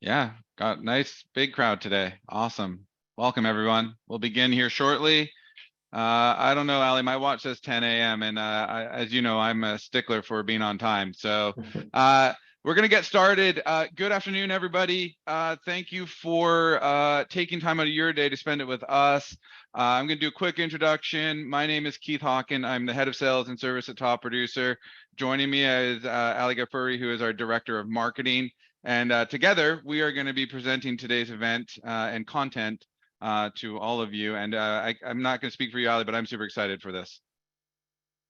Yeah, got nice big crowd today. Awesome. Welcome everyone. We'll begin here shortly. I don't know, Ali, my watch says 10 a.m. and as you know, I'm a stickler for being on time. So we're gonna get started. Good afternoon, everybody. Thank you for taking time out of your day to spend it with us. I'm gonna do a quick introduction. My name is Keith Hawken. I'm the head of sales and service at Top Producer. Joining me is Ali Ghaffuri, who is our director of marketing. And together, we are going to be presenting today's event and content to all of you. And I'm not going to speak for you, Ali, but I'm super excited for this.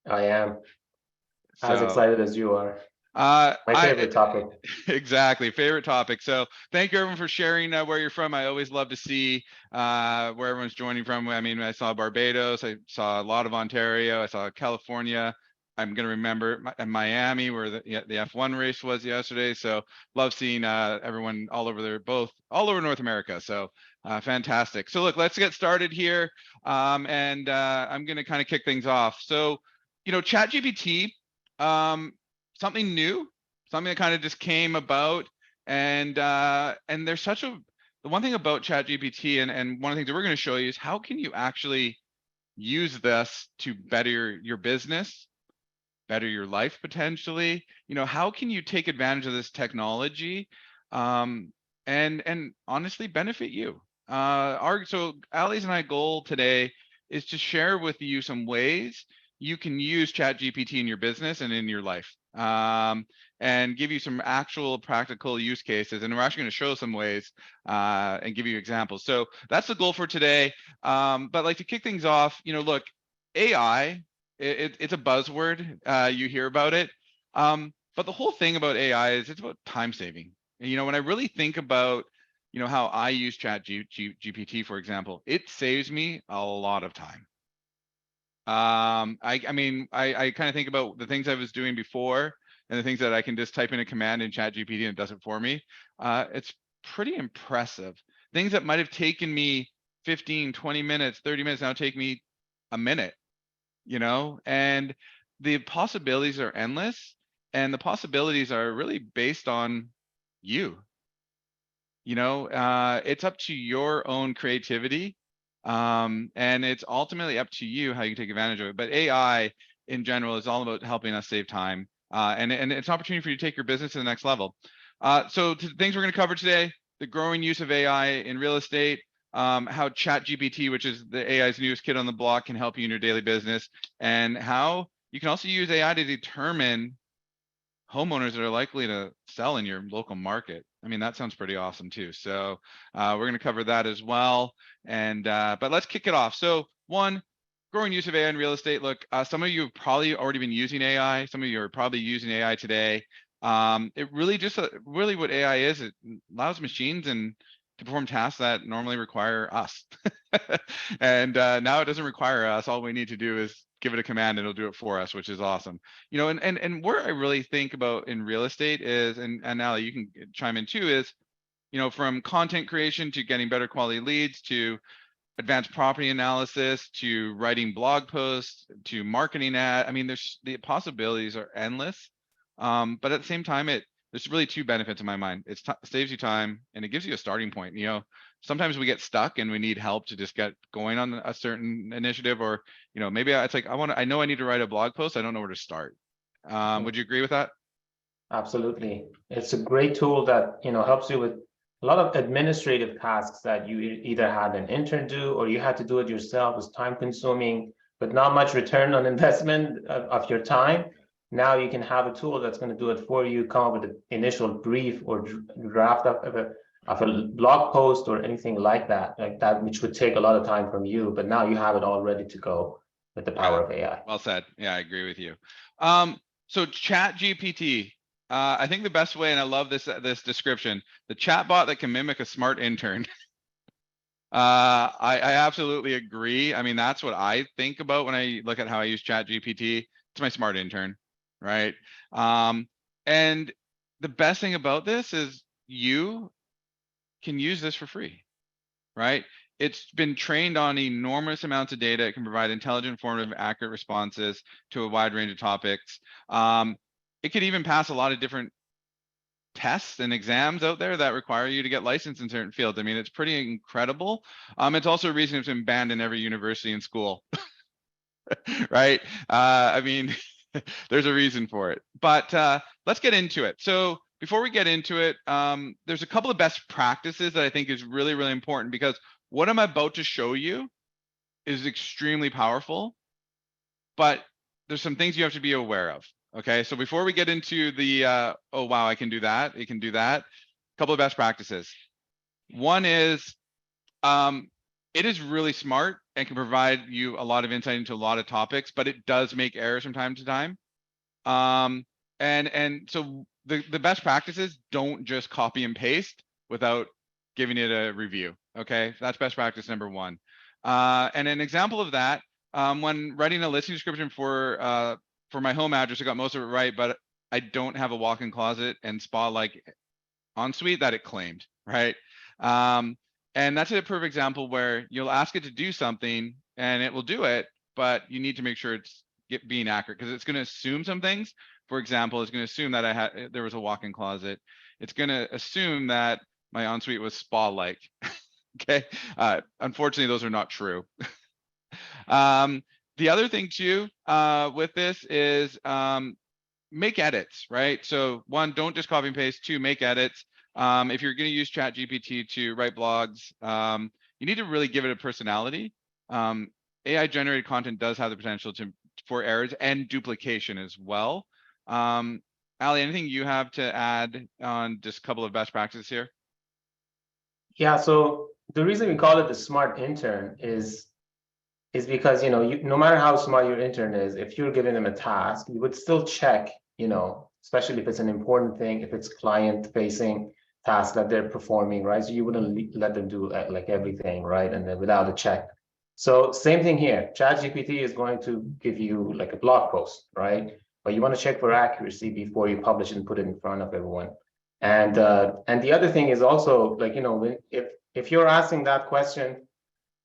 I am as So excited as you are. My favorite topic. Exactly, favorite topic. So thank you everyone for sharing where you're from. I always love to see where everyone's joining from. I mean, I saw Barbados, I saw a lot of Ontario, I saw California. I'm gonna remember Miami, where the F1 race was yesterday. So love seeing everyone all over there, all over North America. So fantastic. So look, let's get started here, and I'm gonna kind of kick things off. So ChatGPT, something new, something that kind of just came about, and there's the one thing about ChatGPT, and one of the things that we're going to show you is how can you actually use this to better your business, better your life potentially. How can you take advantage of this technology, and honestly benefit you? So Ali's and I goal today is to share with you some ways you can use ChatGPT in your business and in your life, and give you some actual practical use cases. And we're actually going to show some ways and give you examples. So that's the goal for today. But like to kick things off, look, AI, it's a buzzword. You hear about it. But the whole thing about AI is it's about time saving. And, when I really think about, how I use ChatGPT, for example, it saves me a lot of time. I mean, I kind of think about the things I was doing before and the things that I can just type in a command in ChatGPT and it does it for me. It's pretty impressive. Things that might have taken me 15, 20 minutes, 30 minutes now take me a minute, and the possibilities are endless, and the possibilities are really based on you. It's up to your own creativity, and it's ultimately up to you how you take advantage of it. But AI in general is all about helping us save time, and it's an opportunity for you to take your business to the next level. So things we're going to cover today: the growing use of AI in real estate, how ChatGPT, which is the AI's newest kid on the block, can help you in your daily business, and how you can also use AI to determine homeowners that are likely to sell in your local market. I mean, that sounds pretty awesome too. So we're going to cover that as well. And but let's kick it off. So one, growing use of AI in real estate. Look, some of you have probably already been using AI. Some of you are probably using AI today. It really just really what AI is. It allows machines and to perform tasks that normally require us. And now it doesn't require us. All we need to do is give it a command and it'll do it for us, which is awesome. And where I really think about in real estate is, and Ali, you can chime in too, is, from content creation to getting better quality leads to advanced property analysis to writing blog posts to marketing ad. I mean, the possibilities are endless. But at the same time, there's really two benefits in my mind. It saves you time and it gives you a starting point. Sometimes we get stuck and we need help to just get going on a certain initiative, or maybe it's like I know I need to write a blog post. I don't know where to start. Would you agree with that? Absolutely. It's a great tool that helps you with a lot of administrative tasks that you either had an intern do or you had to do it yourself. It's time consuming, but not much return on investment of your time. Now you can have a tool that's going to do it for you, come up with an initial brief or draft of a blog post or anything like that, which would take a lot of time from you. But now you have it all ready to go with the power of AI. Well said. Yeah, I agree with you. So ChatGPT, I think the best way, and I love this description, the chatbot that can mimic a smart intern. I absolutely agree. I mean, that's what I think about when I look at how I use ChatGPT. It's my smart intern, right? And the best thing about this is you can use this for free, right? It's been trained on enormous amounts of data. It can provide intelligent, informative, accurate responses to a wide range of topics. It could even pass a lot of different tests and exams out there that require you to get licensed in certain fields. I mean, it's pretty incredible. It's also a reason it's been banned in every university and school, right? I mean, there's a reason for it. But let's get into it. So before we get into it, there's a couple of best practices that I think is really, really important, because what I'm about to show you is extremely powerful, but there's some things you have to be aware of. Okay, so before we get into the, oh wow, I can do that, it can do that, a couple of best practices. One is, it is really smart and can provide you a lot of insight into a lot of topics, but it does make errors from time to time. And so the best practices, don't just copy and paste without giving it a review. Okay, that's best practice number one. And an example of that, when writing a listing description for my home address, I got most of it right, but I don't have a walk-in closet and spa-like ensuite that it claimed, right? And that's a perfect example where you'll ask it to do something and it will do it, but you need to make sure it's being accurate, because it's going to assume some things. For example, it's going to assume that there was a walk-in closet. It's going to assume that my ensuite was spa-like. Okay. Unfortunately, those are not true. The other thing too, with this is, make edits, right? So one, don't just copy and paste. Two, make edits. If you're going to use ChatGPT to write blogs, you need to really give it a personality. AI generated content does have the potential for errors and duplication as well. Ali, anything you have to add on just a couple of best practices here? Yeah, so the reason we call it the smart intern is because, you know, no matter how smart your intern is, if you're giving them a task, you would still check, you know, especially if it's an important thing, if it's client facing task that they're performing, right? So you wouldn't let them do like everything, right? And then without a check. So same thing here. ChatGPT is going to give you like a blog post, right? But you want to check for accuracy before you publish and put it in front of everyone. And the other thing is also, like, you know, if you're asking that question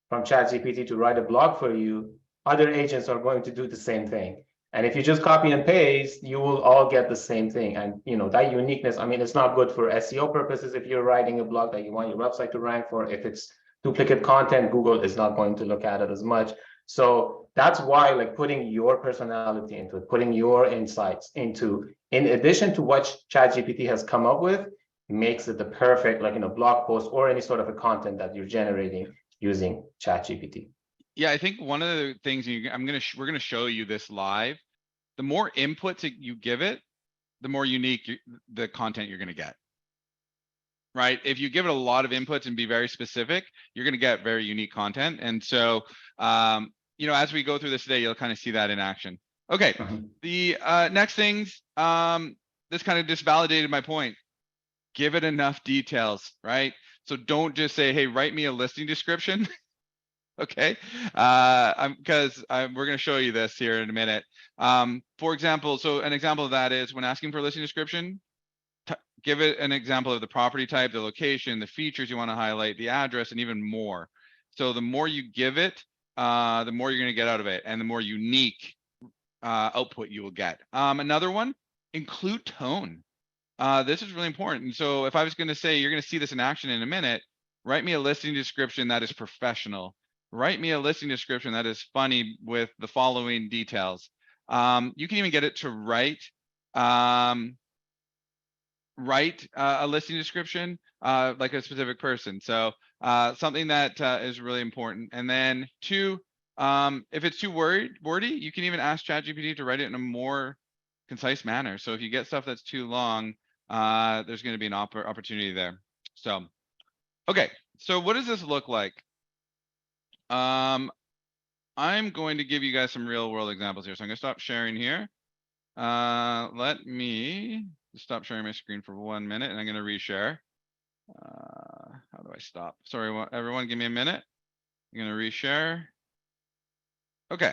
from ChatGPT to write a blog for you, other agents are going to do the same thing. And if you just copy and paste, you will all get the same thing. And, you know, that uniqueness, I mean, it's not good for SEO purposes. If you're writing a blog that you want your website to rank for, if it's duplicate content, Google is not going to look at it as much. So that's why, like, putting your personality into it, putting your insights into, in addition to what ChatGPT has come up with, makes it the perfect, like, you know, blog post or any sort of a content that you're generating using ChatGPT. Yeah, I think one of the things we're gonna show you this live. The more inputs you give it, the more unique the content you're gonna get. Right? If you give it a lot of inputs and be very specific, you're gonna get very unique content. And so, you know, as we go through this today, you'll kind of see that in action. Okay. The next things, this kind of just validated my point. Give it enough details, right? So don't just say, hey, write me a listing description. Okay, because we're going to show you this here in a minute. For example, so an example of that is when asking for a listing description, give it an example of the property type, the location, the features you want to highlight, the address, and even more. So the more you give it, the more you're going to get out of it, and the more unique output you will get. Another one, include tone. This is really important. So if I was going to say, you're going to see this in action in a minute, write me a listing description that is professional. Write me a listing description that is funny with the following details. You can even get it to write a listing description like a specific person. So something that is really important. And then two, if it's too wordy, you can even ask ChatGPT to write it in a more concise manner. So if you get stuff that's too long, there's going to be an opportunity there. So, okay. So what does this look like? I'm going to give you guys some real world examples here. So I'm going to stop sharing here. Let me stop sharing my screen for 1 minute and I'm going to reshare. How do I stop? Sorry, everyone, give me a minute. I'm going to reshare. Okay.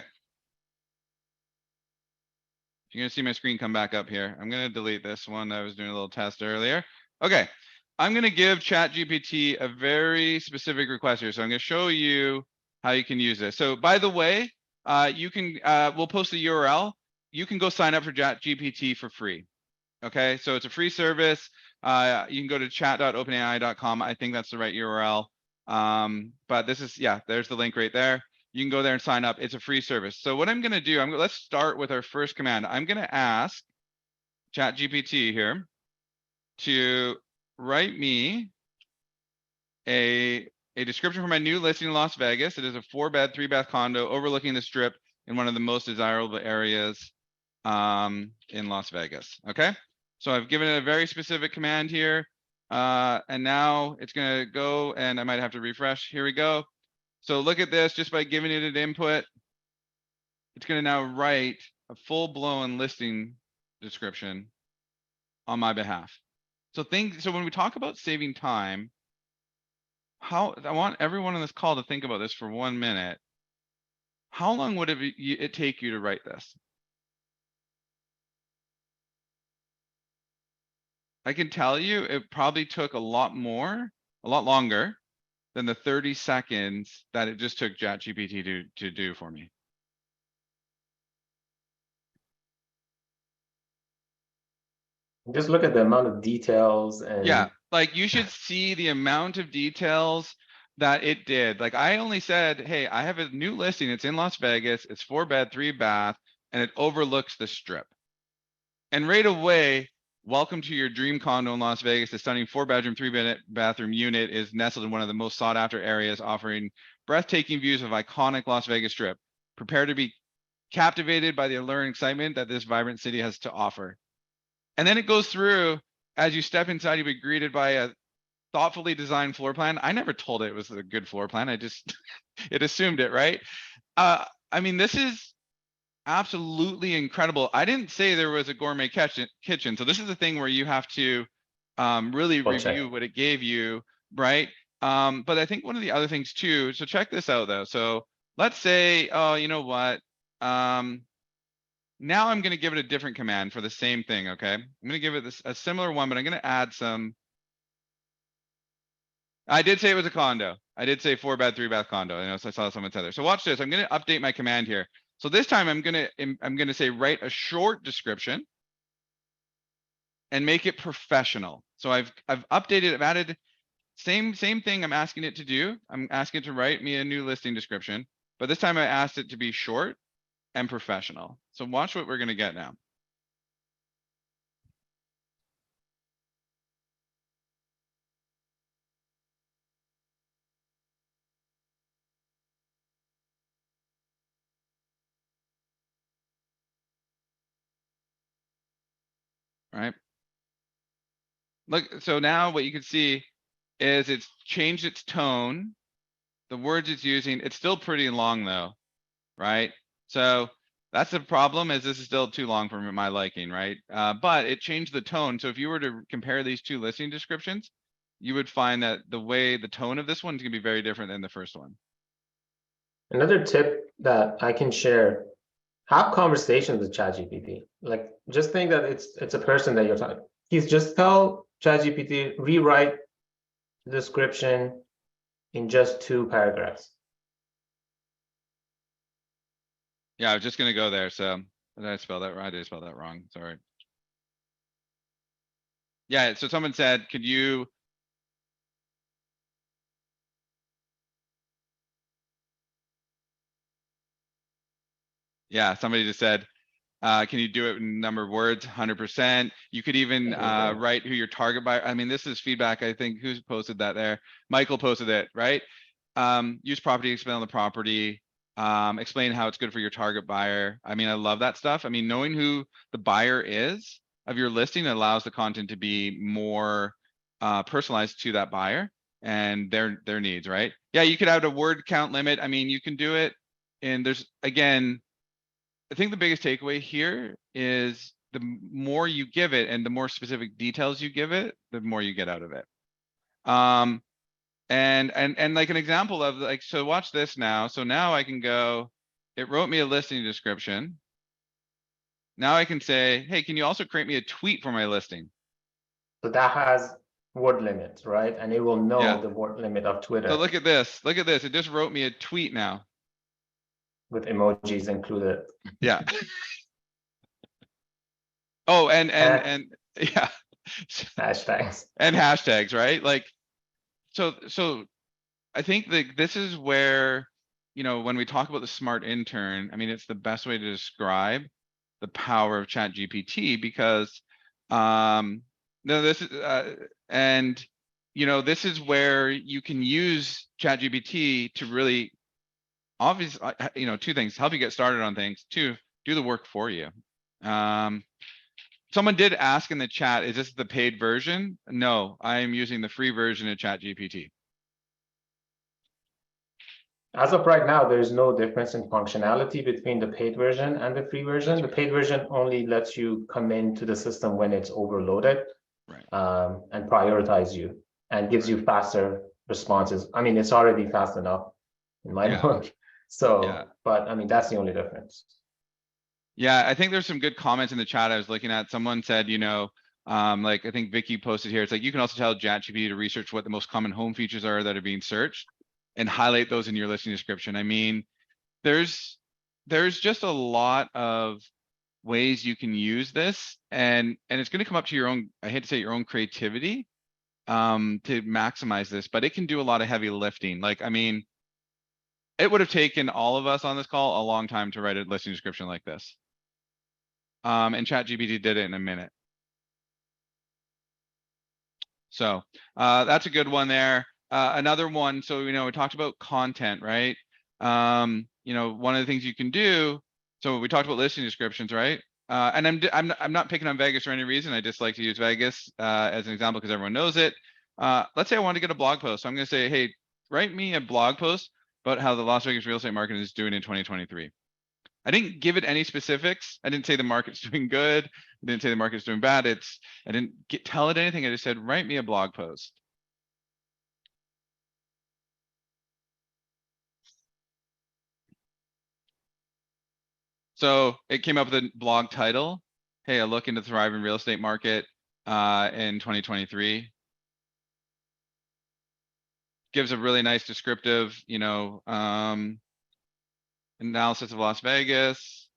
You're going to see my screen come back up here. I'm going to delete this one. I was doing a little test earlier. Okay. I'm going to give ChatGPT a very specific request here. So I'm going to show you how you can use this. So by the way, you can, we'll post the URL. You can go sign up for ChatGPT for free. Okay, so it's a free service. You can go to chat.openai.com. I think that's the right URL. But this is, yeah, there's the link right there. You can go there and sign up. It's a free service. So what I'm gonna do, let's start with our first command. I'm gonna ask ChatGPT here to write me a description for my new listing in Las Vegas. It is a 4-bed, 3-bath condo overlooking the strip in one of the most desirable areas in Las Vegas. Okay, so I've given it a very specific command here, and now it's gonna go, and I might have to refresh. Here we go. So look at this. Just by giving it an input, it's gonna now write a full-blown listing description on my behalf. So when we talk about saving time, I want everyone on this call to think about this for 1 minute. How long would it take you to write this? I can tell you it probably took a lot longer than the 30 seconds that it just took ChatGPT to do for me. Just look at the amount of details and Yeah, like you should see the amount of details that it did. Like I only said, hey, I have a new listing. It's in Las Vegas. It's 4-bed, 3-bath, and it overlooks the strip. And right away, welcome to your dream condo in Las Vegas. The stunning 4-bedroom, 3-bathroom unit is nestled in one of the most sought after areas, offering breathtaking views of iconic Las Vegas Strip. Prepare to be captivated by the alluring excitement that this vibrant city has to offer. And then it goes through, as you step inside, you'll be greeted by a thoughtfully designed floor plan. I never told it was a good floor plan. I just, it assumed it, right? I mean, this is absolutely incredible. I didn't say there was a gourmet kitchen. So this is the thing where you have to really check. review what it gave you, right? But I think one of the other things too, so check this out though. So let's say, oh, you know what? Now I'm going to give it a different command for the same thing, okay? I'm going to give it a similar one, but I'm going to add some. I did say it was a condo. I did say 4-bed, 3-bath condo. I know, so I saw someone say there. So watch this. I'm going to update my command here. So this time I'm going to say write a short description and make it professional. So I've updated, I've added same thing I'm asking it to do. I'm asking it to write me a new listing description, but this time I asked it to be short and professional. So watch what we're going to get now. Right? Look, so now what you can see is it's changed its tone. The words it's using, it's still pretty long though, right? So that's the problem, is this is still too long for my liking, right? But it changed the tone. So if you were to compare these two listing descriptions, you would find that the tone of this one is gonna be very different than the first one. another tip that I can share, have conversations with ChatGPT. Like just think that it's a person that you're talking. He's just tell ChatGPT, rewrite the description in just 2 paragraphs. Yeah, I was just gonna go there. So did I spell that right? I did spell that wrong. Sorry. Yeah, so someone said, could you yeah, somebody just said, can you do it in number of words? 100%. You could even write who your target buyer. I mean, this is feedback. I think who's posted that there? Michael posted it, right? Use property, explain on the property, explain how it's good for your target buyer. I mean, I love that stuff. I mean, knowing who the buyer is of your listing allows the content to be more personalized to that buyer and their needs, right? Yeah, you could have a word count limit. I mean, you can do it. And there's, again, I think the biggest takeaway here is the more you give it and the more specific details you give it, the more you get out of it. And like an example of like, so watch this now. So now I can go, it wrote me a listing description. Now I can say, hey, can you also create me a tweet for my listing? So that has word limits, right? And it will know Yeah. the word limit of Twitter. So look at this. Look at this. It just wrote me a tweet now. With emojis included. Yeah. Oh, and Yeah. Hashtags. And hashtags, right? Like, so I think that this is where, when we talk about the smart intern, I mean, it's the best way to describe the power of ChatGPT because, no, this is, and, this is where you can use ChatGPT to really, obviously, two things: help you get started on things. Two, do the work for you. Someone did ask in the chat, is this the paid version? No, I am using the free version of ChatGPT. As of right now, there's no difference in functionality between the paid version and the free version. The paid version only lets you come into the system when it's overloaded, Right. And prioritize you and gives you faster responses. I mean, it's already fast enough in my book. So, but I mean, that's the only difference. Yeah, I think there's some good comments in the chat I was looking at. Someone said, like I think Vicky posted here, it's like you can also tell ChatGPT to research what the most common home features are that are being searched and highlight those in your listing description. I mean, there's just a lot of ways you can use this, and it's going to come up to your own, I hate to say, your own creativity to maximize this, but it can do a lot of heavy lifting. Like, I mean, it would have taken all of us on this call a long time to write a listing description like this. And ChatGPT did it in a minute. So that's a good one there. Another one, so we talked about content, right? One of the things you can do. So we talked about listing descriptions, right? And I'm not picking on Vegas for any reason. I just like to use Vegas as an example because everyone knows it. Let's say I want to get a blog post. So I'm going to say, hey, write me a blog post about how the Las Vegas real estate market is doing in 2023. I didn't give it any specifics. I didn't say the market's doing good. I didn't say the market's doing bad. I didn't tell it anything. I just said, write me a blog post. So it came up with a blog title. Hey, a look into the thriving real estate market in 2023. Gives a really nice descriptive, analysis of Las Vegas.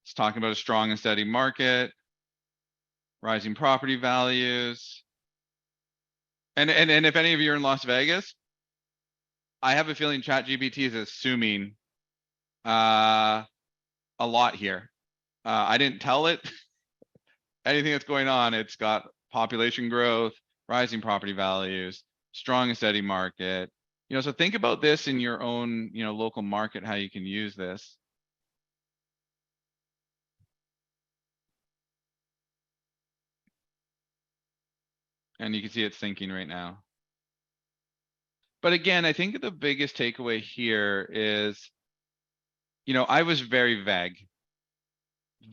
It's talking about a strong and steady market, rising property values. And if any of you are in Las Vegas, I have a feeling ChatGPT is assuming a lot here. I didn't tell it anything that's going on. It's got population growth, rising property values, strong and steady market. So think about this in your own, local market, how you can use this. And you can see it's thinking right now. But again, I think the biggest takeaway here is, I was very vague,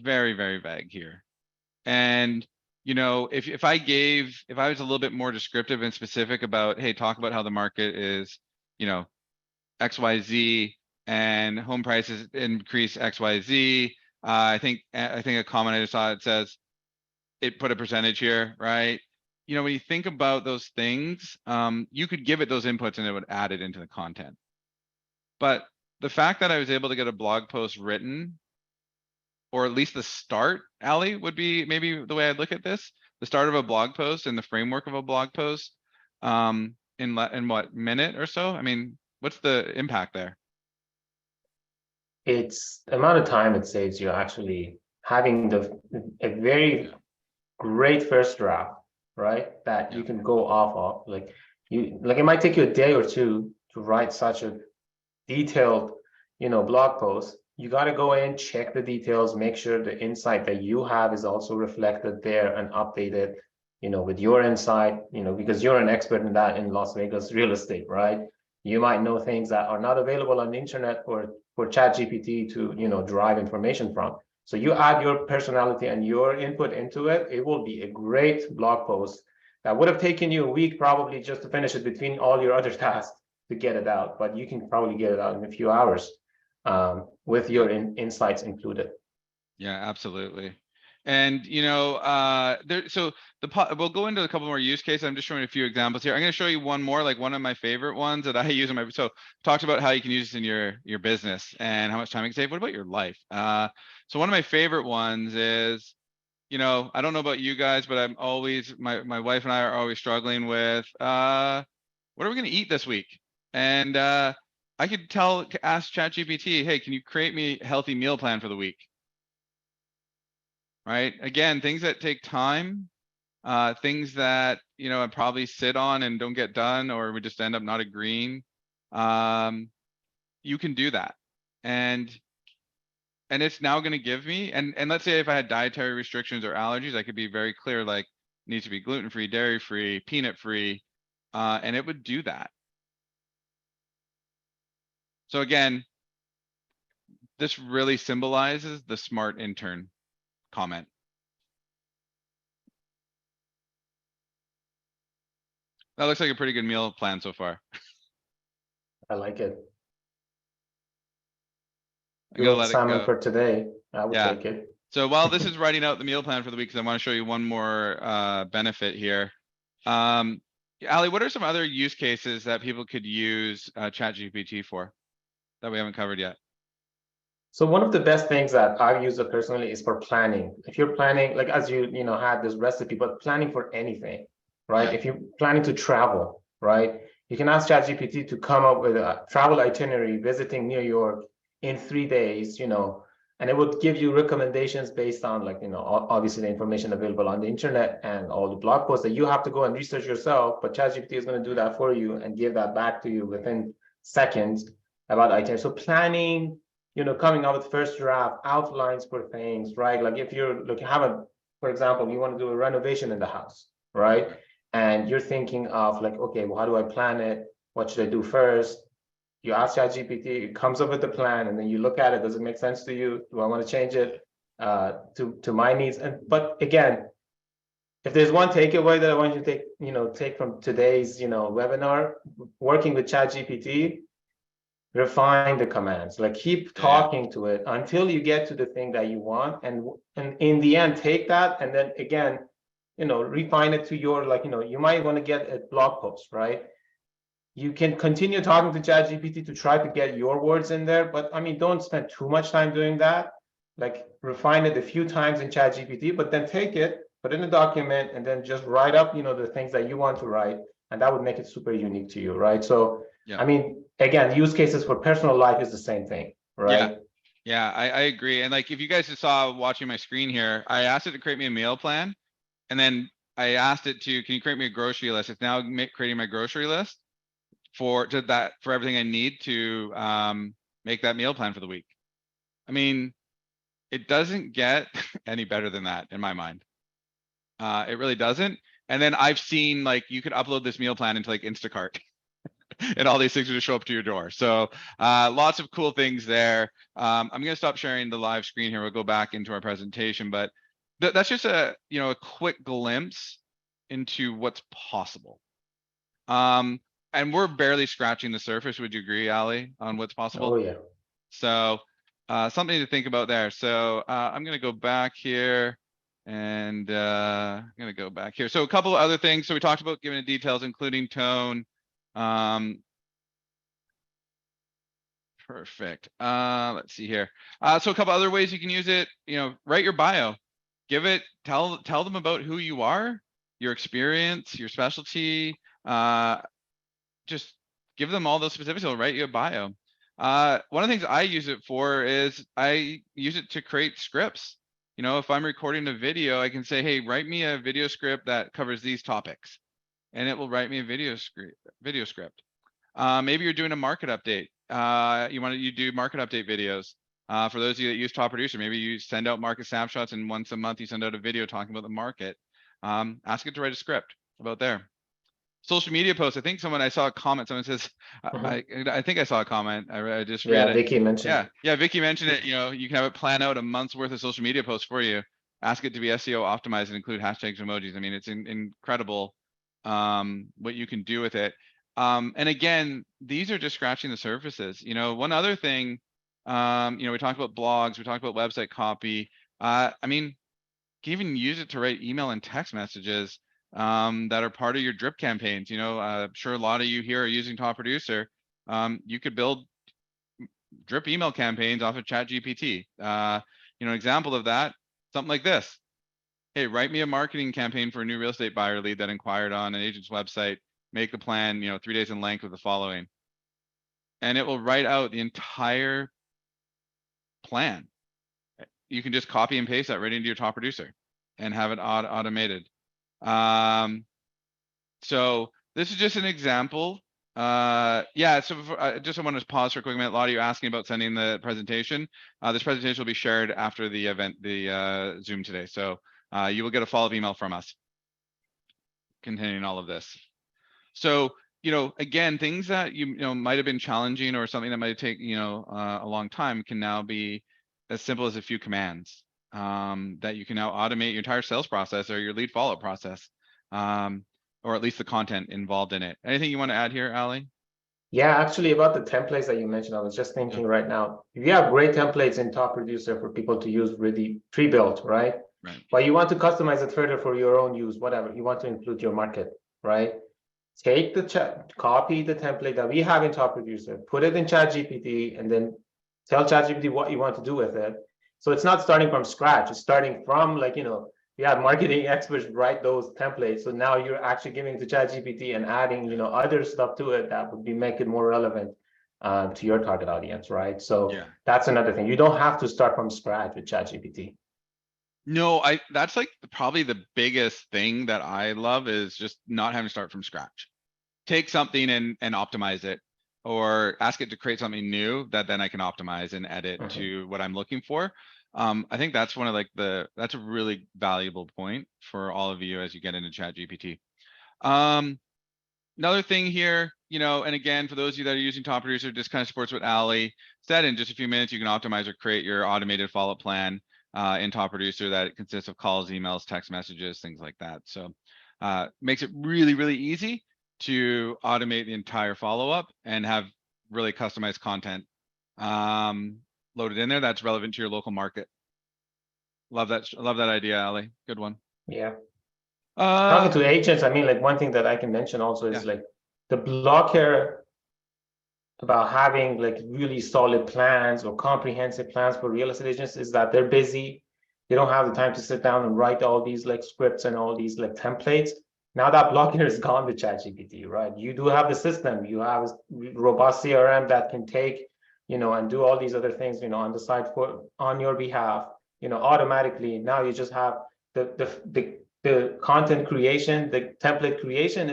very, very vague here. And, if I was a little bit more descriptive and specific about, hey, talk about how the market is, XYZ and home prices increase XYZ. I think a comment I just saw, it says, it put a percentage here, right? When you think about those things, you could give it those inputs and it would add it into the content. But the fact that I was able to get a blog post written, or at least the start, Ali, would be maybe the way I'd look at this, the start of a blog post and the framework of a blog post, in what, minute or so? I mean, what's the impact there? It's the amount of time it saves you actually having a very great first draft, right? That you can go off of. Like it might take you a day or two to write such a detailed, blog post. You got to go in, check the details, make sure the insight that you have is also reflected there and updated, with your insight, because you're an expert in that in Las Vegas real estate, right? You might know things that are not available on the internet for ChatGPT to, derive information from. So you add your personality and your input into it, it will be a great blog post that would have taken you a week probably just to finish it between all your other tasks to get it out, but you can probably get it out in a few hours with your insights included. Yeah, absolutely. And so we'll go into a couple more use cases. I'm just showing a few examples here. I'm going to show you one more, like one of my favorite ones that I use in my. So talked about how you can use this in your business and how much time you can save. What about your life? So one of my favorite ones is you know, I don't know about you guys, but I'm always, my wife and I are always struggling with, what are we going to eat this week? And I could ask ChatGPT, hey, can you create me a healthy meal plan for the week? Right? Again, things that take time, things that, you know, I probably sit on and don't get done, or we just end up not agreeing. You can do that. And it's now going to give me, and let's say if I had dietary restrictions or allergies, I could be very clear, like needs to be gluten-free, dairy-free, peanut-free, and it would do that. So again, this really symbolizes the smart intern comment. That looks like a pretty good meal plan so far. I like it. I'm gonna Grilled let it salmon go. for today. I would Yeah. take it. So while this is writing out the meal plan for the week, because I want to show you one more benefit here. Ali, what are some other use cases that people could use ChatGPT for that we haven't covered yet? So one of the best things that I've used it personally is for planning. If you're planning, like as you know, had this recipe, but planning for anything, right? Yeah. If you're planning to travel, right? You can ask ChatGPT to come up with a travel itinerary visiting New York in 3 days, you know, and it would give you recommendations based on, like, you know, obviously the information available on the internet and all the blog posts that you have to go and research yourself, but ChatGPT is going to do that for you and give that back to you within seconds about itinerary. So planning, you know, coming up with first draft outlines for things, right? Like if you're looking, for example, you want to do a renovation in the house, right? And you're thinking of like, okay, well, how do I plan it? What should I do first? You ask ChatGPT, it comes up with the plan, and then you look at it. Does it make sense to you? Do I want to change it to my needs? And but again, if there's one takeaway that I want you to take from today's webinar, working with ChatGPT, refine the commands, like keep Yeah. talking to it until you get to the thing that you want, and in the end take that and then again refine it to your, like, you might want to get a blog post, right? You can continue talking to ChatGPT to try to get your words in there, but I mean, don't spend too much time doing that. Like, refine it a few times in ChatGPT, but then take it, put it in a document, and then just write up the things that you want to write, and that would make it super unique to you, right? So Yeah. I mean, again, use cases for personal life is the same thing, Yeah. right? Yeah, I agree. And like, if you guys just saw watching my screen here, I asked it to create me a meal plan, and then I asked it to, can you create me a grocery list? It's now creating my grocery list for everything I need to make that meal plan for the week. I mean, it doesn't get any better than that in my mind. It really doesn't. And then I've seen, like, you could upload this meal plan into like Instacart and all these things will just show up to your door. So lots of cool things there. I'm going to stop sharing the live screen here. We'll go back into our presentation, but that's just a quick glimpse into what's possible. And we're barely scratching the surface. Would you agree, Ali, on what's possible? Oh yeah. So something to think about there. So I'm going to go back here, and I'm going to go back here. So a couple of other things. So we talked about giving it details, including tone. Perfect. Let's see here. So a couple other ways you can use it. Write your bio. Tell them about who you are, your experience, your specialty. Just give them all those specifics. They'll write you a bio. One of the things I use it for is I use it to create scripts. If I'm recording a video, I can say, hey, write me a video script that covers these topics, and it will write me a video script. Maybe you're doing a market update. You do market update videos. For those of you that use Top Producer, maybe you send out market snapshots, and once a month you send out a video talking about the market. Ask it to write a script about there. Social media posts. I think I saw a comment. Someone says, I think I saw a comment. I just read it. Vicky mentioned Yeah, Vicky mentioned it. You can have it plan out a month's worth of social media posts for you. Ask it to be SEO optimized and include hashtags and emojis. I mean, it's incredible what you can do with it. And again, these are just scratching the surfaces. One other thing, we talked about blogs, we talked about website copy. I mean, you can even use it to write email and text messages that are part of your drip campaigns. I'm sure a lot of you here are using Top Producer. You could build drip email campaigns off of ChatGPT. Example of that, something like this. hey, write me a marketing campaign for a new real estate buyer lead that inquired on an agent's website. Make the plan, 3 days in length with the following. And it will write out the entire plan. You can just copy and paste that right into your top producer and have it automated. So this is just an example. Yeah, so I just want to pause for a quick minute. A lot of you asking about sending the presentation. This presentation will be shared after the event, the Zoom today. So you will get a follow-up email from us containing all of this. So, again, things that you might have been challenging or something that might take, a long time can now be as simple as a few commands that you can now automate your entire sales process or your lead follow-up process, or at least the content involved in it. Anything you want to add here, Ali? Yeah, actually, about the templates that you mentioned, I was just thinking right now, you have great templates in Top Producer for people to use really pre-built, right? Right. But you want to customize it further for your own use, whatever. You want to include your market, right? Take the chat, copy the template that we have in Top Producer, put it in ChatGPT, and then tell ChatGPT what you want to do with it. So it's not starting from scratch. It's starting from we have marketing experts write those templates. So now you're actually giving to ChatGPT and adding, other stuff to it that would make it more relevant to your target audience, right? So Yeah. that's another thing. You don't have to start from scratch with ChatGPT. No, that's like probably the biggest thing that I love is just not having to start from scratch. Take something and optimize it, or ask it to create something new that then I can optimize and edit to what I'm looking for. I think that's one of that's a really valuable point for all of you as you get into ChatGPT. Another thing here, and again, for those of you that are using Top Producer, just kind of supports what Ali said. In just a few minutes, you can optimize or create your automated follow-up plan in Top Producer that consists of calls, emails, text messages, things like that. So makes it really, really easy to automate the entire follow-up and have really customized content loaded in there that's relevant to your local market. Love that idea, Ali. Good one. Yeah. Talking to agents, I mean, one thing that I can mention also is the blocker about having really solid plans or comprehensive plans for real estate agents is that they're busy. They don't have the time to sit down and write all these scripts and all these templates. Now that blocker is gone with ChatGPT, right? You do have the system. You have a robust CRM that can take, and do all these other things, on the side on your behalf, automatically. Now you just have the content creation, the template creation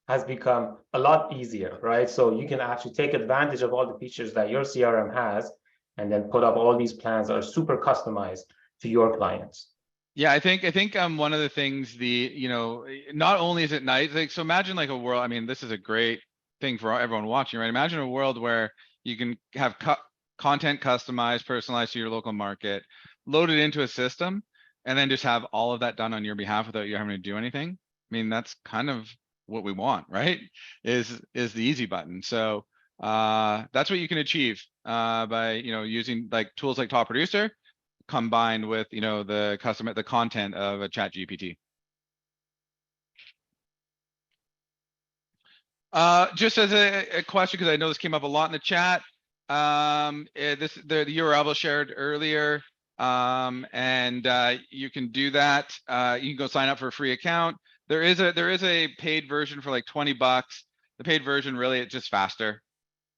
has become a lot easier, right? So you can actually take advantage of all the features that your CRM has, and then put up all these plans that are super customized to your clients. Yeah, I think one of the things not only is it nice, so imagine a world, I mean, this is a great thing for everyone watching, right? Imagine a world where you can have content customized, personalized to your local market, loaded into a system, and then just have all of that done on your behalf without you having to do anything. I mean, that's kind of what we want, right? Is the easy button. So that's what you can achieve by using tools like Top Producer combined with the content of a ChatGPT. Just as a question, because I know this came up a lot in the chat. The URL was shared earlier, and you can do that. You can go sign up for a free account. There is a paid version for $20. The paid version, really, it's just faster.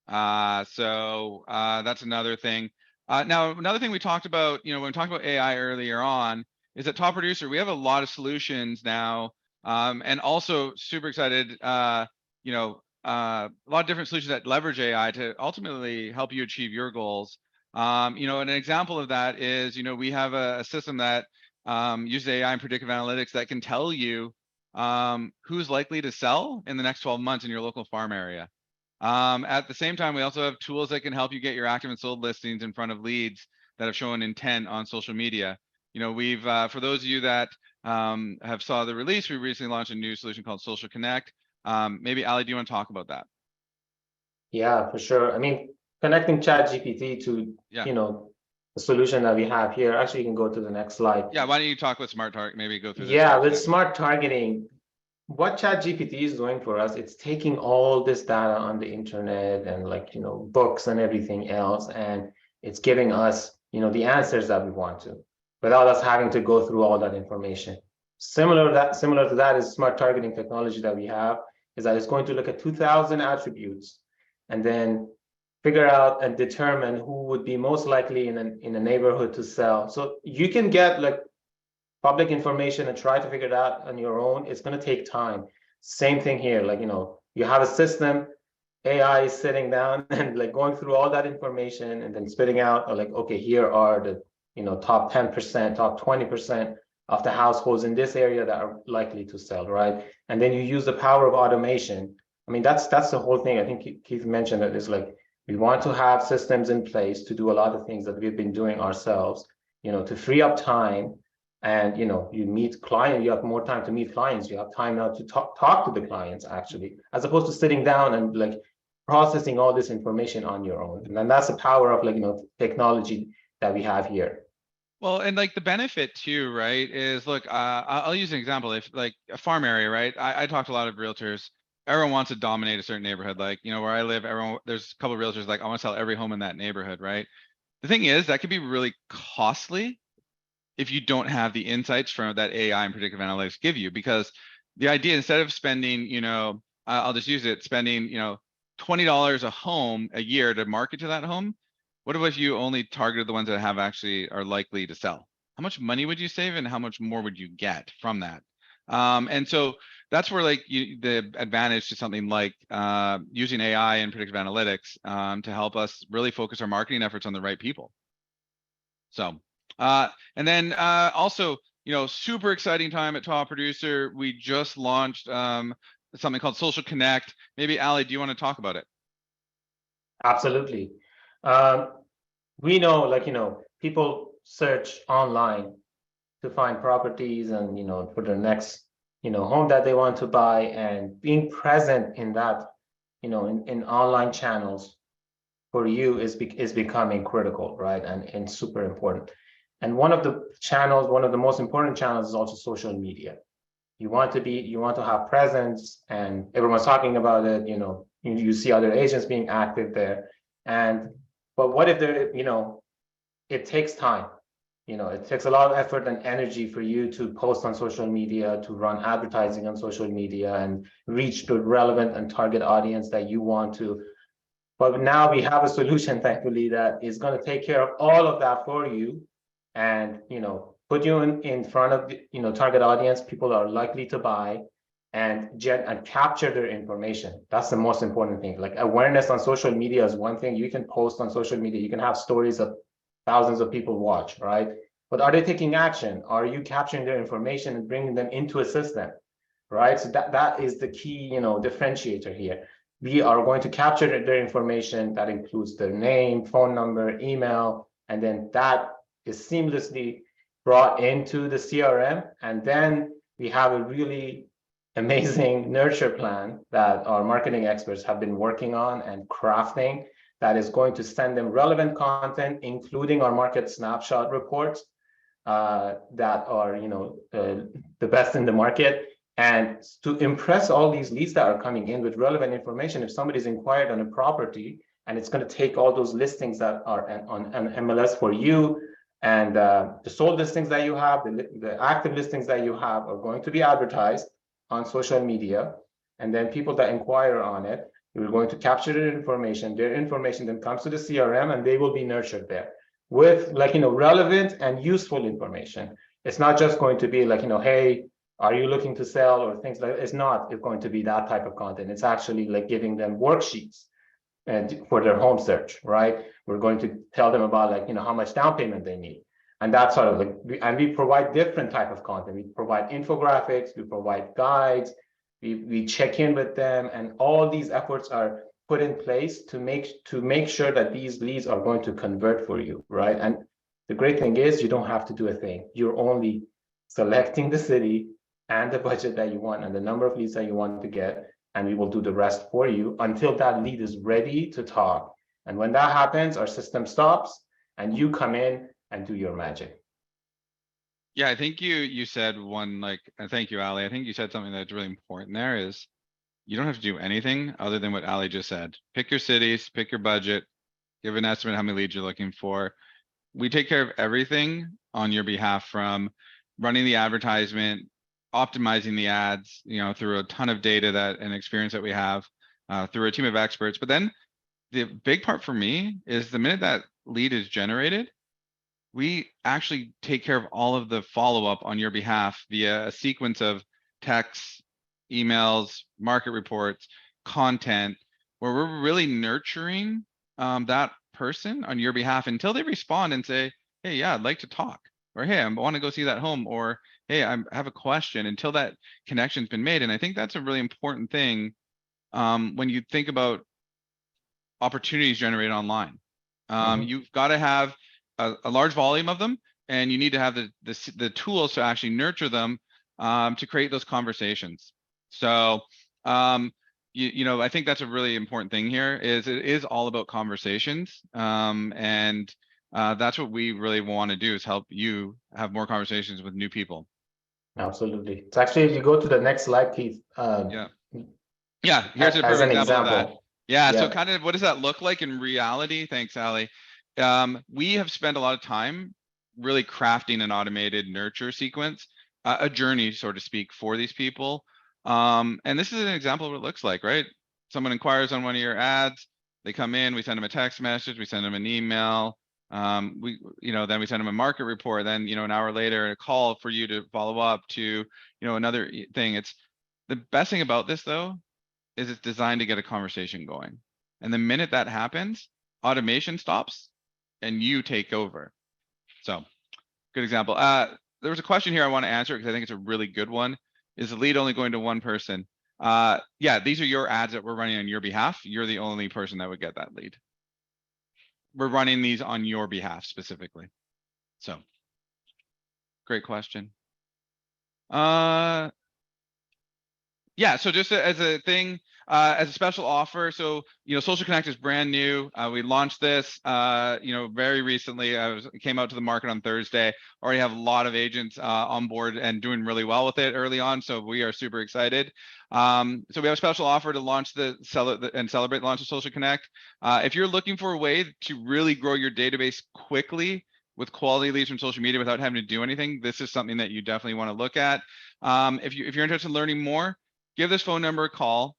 So that's another thing. Now, another thing we talked about, when we talked about AI earlier on, is that Top Producer, we have a lot of solutions now, and also super excited, a lot of different solutions that leverage AI to ultimately help you achieve your goals. And an example of that is, we have a system that uses AI and predictive analytics that can tell you who's likely to sell in the next 12 months in your local farm area. At the same time, we also have tools that can help you get your active and sold listings in front of leads that have shown intent on social media. We've, for those of you that have saw the release, we recently launched a new solution called Social Connect. Maybe Ali, do you want to talk about that? Yeah, for sure. I mean, connecting ChatGPT to, the solution that we have here. Actually, you can go to the next slide. Yeah, why don't you talk with smart target? Maybe go through this. Yeah, with smart targeting, what ChatGPT is doing for us, it's taking all this data on the internet and books and everything else, and it's giving us, the answers that we want to. without us having to go through all that information. Similar to that is smart targeting technology that we have, is that it's going to look at 2,000 attributes and then figure out and determine who would be most likely in a neighborhood to sell. So you can get like public information and try to figure it out on your own. It's going to take time. Same thing here. Like, you have a system, AI is sitting down and like going through all that information and then spitting out like, okay, here are the, top 10%, top 20% of the households in this area that are likely to sell, right? And then you use the power of automation. I mean, that's the whole thing. I think Keith mentioned that is like, we want to have systems in place to do a lot of things that we've been doing ourselves, to free up time. And you meet clients, you have more time to meet clients, you have time now to talk to the clients actually, as opposed to sitting down and like processing all this information on your own. And then that's the power of like technology that we have here. Well, and like the benefit too, right, is look, I'll use an example. If like a farm area, right? I talk to a lot of realtors. Everyone wants to dominate a certain neighborhood. Like, where I live, there's a couple of realtors like, I want to sell every home in that neighborhood, right? The thing is, that could be really costly if you don't have the insights from that AI and predictive analytics give you, because the idea, instead of spending, I'll just use it, spending, $20 a home a year to market to that home, what if you only targeted the ones that have actually are likely to sell? How much money would you save and how much more would you get from that? And so that's where like the advantage to something like using AI and predictive analytics to help us really focus our marketing efforts on the right people. So, and then also, super exciting time at Top Producer. We just launched something called Social Connect. Maybe Ali, do you want to talk about it? Absolutely. We know, like, people search online to find properties and, for their next, home that they want to buy, and being present in that, in online channels for you is becoming critical, right? And super important. And one of the most important channels is also social media. You want to have presence, and everyone's talking about it. You see other agents being active there. But what if there, it takes time. It takes a lot of effort and energy for you to post on social media, to run advertising on social media and reach the relevant and target audience that you want to. But now we have a solution, thankfully, that is going to take care of all of that for you, and put you in front of the target audience, people are likely to buy, and capture their information. That's the most important thing. Like, awareness on social media is one thing. You can post on social media, you can have stories that thousands of people watch, right? But are they taking action? Are you capturing their information and bringing them into a system, right? So that is the key, differentiator here. We are going to capture their information. That includes their name, phone number, email, and then that is seamlessly brought into the CRM. And then we have a really amazing nurture plan that our marketing experts have been working on and crafting, that is going to send them relevant content, including our market snapshot reports that are the best in the market. And to impress all these leads that are coming in with relevant information, if somebody's inquired on a property, and it's going to take all those listings that are on MLS for you, and the sold listings that you have, the active listings that you have are going to be advertised on social media. And then people that inquire on it, you're going to capture their information. Their information then comes to the CRM, and they will be nurtured there with relevant and useful information. It's not just going to be like, hey, are you looking to sell, or things like that. It's not going to be that type of content. It's actually like giving them worksheets and for their home search, right? We're going to tell them about like, how much down payment they need. And that's sort of like, and we provide different type of content. We provide infographics, we provide guides, we check in with them, and all these efforts are put in place to make sure that these leads are going to convert for you, right? And the great thing is you don't have to do a thing. You're only selecting the city and the budget that you want and the number of leads that you want to get, and we will do the rest for you until that lead is ready to talk. And when that happens, our system stops and you come in and do your magic. Yeah, I think you said one, like, and thank you, Ali. I think you said something that's really important there is you don't have to do anything other than what Ali just said. Pick your cities, pick your budget, give an estimate how many leads you're looking for. We take care of everything on your behalf, from running the advertisement, optimizing the ads, through a ton of data that and experience that we have, through a team of experts. But then the big part for me is the minute that lead is generated, we actually take care of all of the follow-up on your behalf via a sequence of texts, emails, market reports, content, where we're really nurturing that person on your behalf until they respond and say, hey, yeah, I'd like to talk, or hey, I want to go see that home, or hey, I have a question, until that connection's been made. And I think that's a really important thing when you think about opportunities generated online. You've got to have a large volume of them, and you need to have the tools to actually nurture them to create those conversations. So I think that's a really important thing here. Is it is all about conversations, and that's what we really want to do, is help you have more conversations with new people. Absolutely. So actually, if you go to the next slide, Keith. Yeah, here's a as an perfect example of that. example. Yeah, so kind of what does that look like in reality? Thanks, Ali. We have spent a lot of time really crafting an automated nurture sequence, a journey, so to speak, for these people. And this is an example of what it looks like, right? Someone inquires on one of your ads, they come in, we send them a text message, we send them an email, then we send them a market report, then, an hour later, a call for you to follow up to, another thing. It's the best thing about this, though, is it's designed to get a conversation going. And the minute that happens, automation stops and you take over. So good example. There was a question here I want to answer because I think it's a really good one. Is the lead only going to one person? Yeah, these are your ads that we're running on your behalf. You're the only person that would get that lead. We're running these on your behalf specifically. So great question. Yeah, so just as a thing, as a special offer, so Social Connect is brand new. We launched this very recently. It came out to the market on Thursday. Already have a lot of agents on board and doing really well with it early on, so we are super excited. So we have a special offer to launch and celebrate the launch of Social Connect. If you're looking for a way to really grow your database quickly with quality leads from social media without having to do anything, this is something that you definitely want to look at. If you're interested in learning more, give this phone number a call.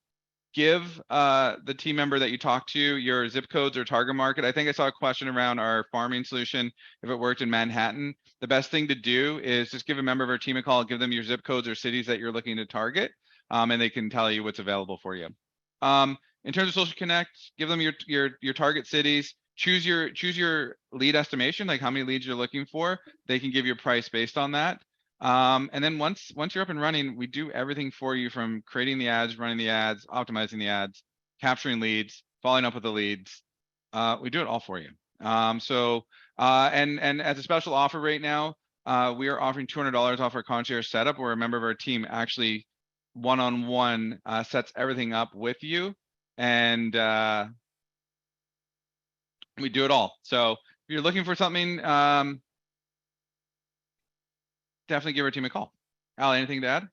Give the team member that you talk to your zip codes or target market. I think I saw a question around our farming solution, if it worked in Manhattan. The best thing to do is just give a member of our team a call, give them your zip codes or cities that you're looking to target, and they can tell you what's available for you. In terms of Social Connect, give them your target cities. Choose your lead estimation, like how many leads you're looking for. They can give you a price based on that. And then once you're up and running, we do everything for you, from creating the ads, running the ads, optimizing the ads, capturing leads, following up with the leads. We do it all for you. And as a special offer right now, we are offering $200 off our concierge setup, where a member of our team actually one-on-one sets everything up with you, and we do it all. So if you're looking for something, definitely give our team a call. Al, anything to add?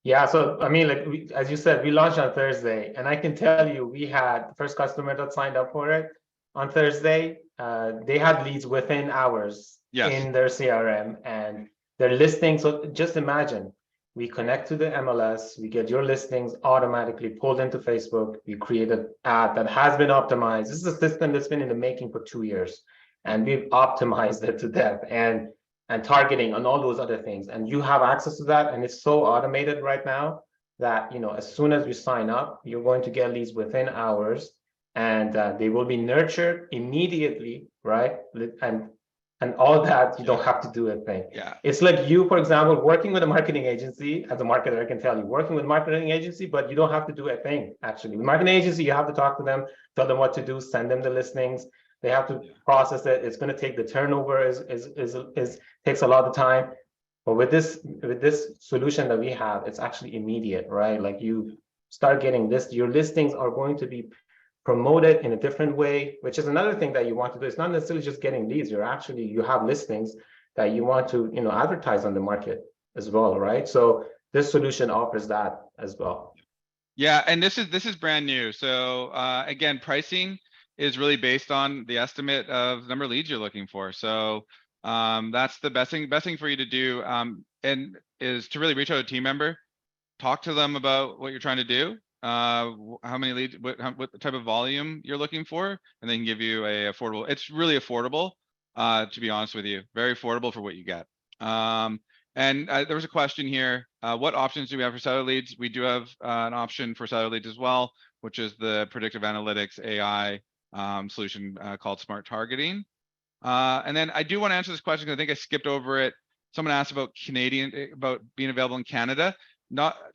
Yeah, so I mean, like as you said, we launched on Thursday, and I can tell you, we had the first customer that signed up for it on Thursday. They had leads within hours in their CRM, and their listings. So just imagine, we connect to the MLS, we get your listings automatically pulled into Facebook. We create an ad that has been optimized. This is a system that's been in the making for 2 years, and we've optimized it to death. And targeting and all those other things, and you have access to that, and it's so automated right now that as soon as you sign up, you're going to get leads within hours, and they will be nurtured immediately, right? And all that, you don't have to do a thing. It's like you, for example, working with a marketing agency. As a marketer, I can tell you, working with a marketing agency, but you don't have to do a thing. Actually, with marketing agency, you have to talk to them, tell them what to do, send them the listings. They have to process it. It's going to take, the turnover takes a lot of time. But with this solution that we have, it's actually immediate, right? Like you start getting this, your listings are going to be promoted in a different way, which is another thing that you want to do. It's not necessarily just getting leads. You have listings that you want to advertise on the market as well, right? So this solution offers that as well. Yeah, and this is brand new. So again, pricing is really based on the estimate of the number of leads you're looking for. So that's the best thing for you to do, and is to really reach out to a team member, talk to them about what you're trying to do, how many leads, what type of volume you're looking for, and they can give you a affordable. It's really affordable, to be honest with you, very affordable for what you get. And there was a question here, what options do we have for seller leads? We do have an option for seller leads as well, which is the predictive analytics AI solution called Smart Targeting. And then I do want to answer this question because I think I skipped over it. Someone asked about about being available in Canada.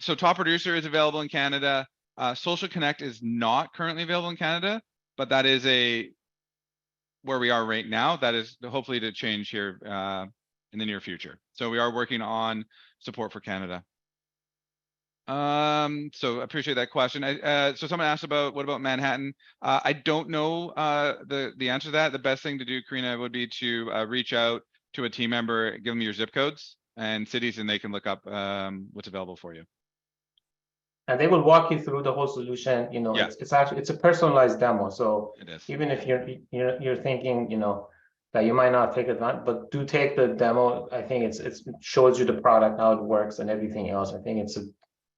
So Top Producer is available in Canada. Social Connect is not currently available in Canada, but that is where we are right now. That is hopefully to change here in the near future. So we are working on support for Canada. So I appreciate that question. So someone asked about what about Manhattan? I don't know the answer to that. The best thing to do, Karina, would be to reach out to a team member, give them your zip codes and cities, and they can look up what's available for you. And they will walk you through the whole solution. You know, Yeah. it's actually, it's a personalized demo. So It is. even if you're thinking, you know, that you might not take advantage, but do take the demo. I think it shows you the product, how it works and everything else. I think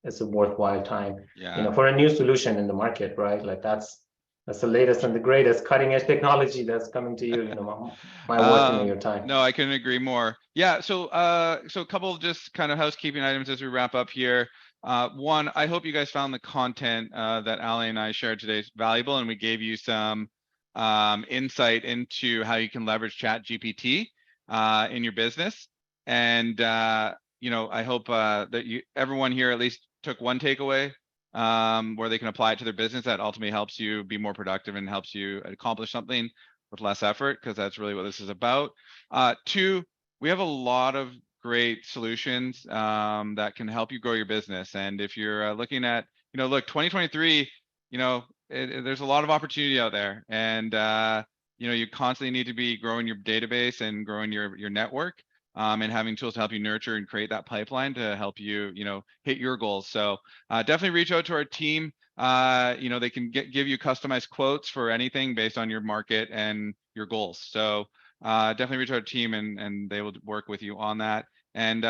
it's a worthwhile time, Yeah. you know, for a new solution in the market, right? Like that's the latest and the greatest cutting edge technology that's coming to you, you know, my working on your time. No, I couldn't agree more. Yeah, so so a couple of just kind of housekeeping items as we wrap up here. One, I hope you guys found the content that Ali and I shared today valuable, and we gave you some insight into how you can leverage ChatGPT in your business. And you know, I hope that everyone here at least took one takeaway where they can apply it to their business that ultimately helps you be more productive and helps you accomplish something with less effort, because that's really what this is about. Two, we have a lot of great solutions that can help you grow your business. And if you're looking at, you know, look, 2023, you know, there's a lot of opportunity out there, and you know, you constantly need to be growing your database and growing your network, and having tools to help you nurture and create that pipeline to help you, you know, hit your goals. So definitely reach out to our team. You know, they can give you customized quotes for anything based on your market and your goals. So definitely reach out to our team, and they will work with you on that. And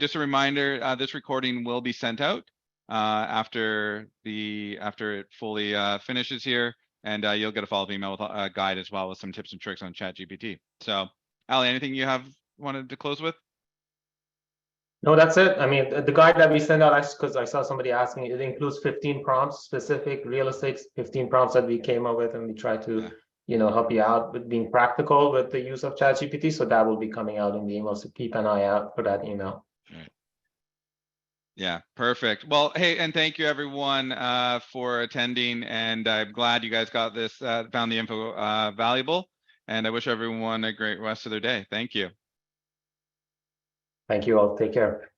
just a reminder, this recording will be sent out after it fully finishes here, and you'll get a follow-up email with a guide as well with some tips and tricks on ChatGPT. So, Ali, anything you wanted to close with? No, that's it. I mean, the guide that we send out, because I saw somebody asking, it includes 15 prompts, specific real estate, 15 prompts that we came up with, and we try to, you know, help you out with being practical with the use of ChatGPT. So that will be coming out in the email. So keep an eye out for that email. Right. Yeah, perfect. Well, hey, and thank you everyone for attending, and I'm glad you guys got this, found the info valuable, and I wish everyone a great rest of their day. Thank you. Thank you all. Take care.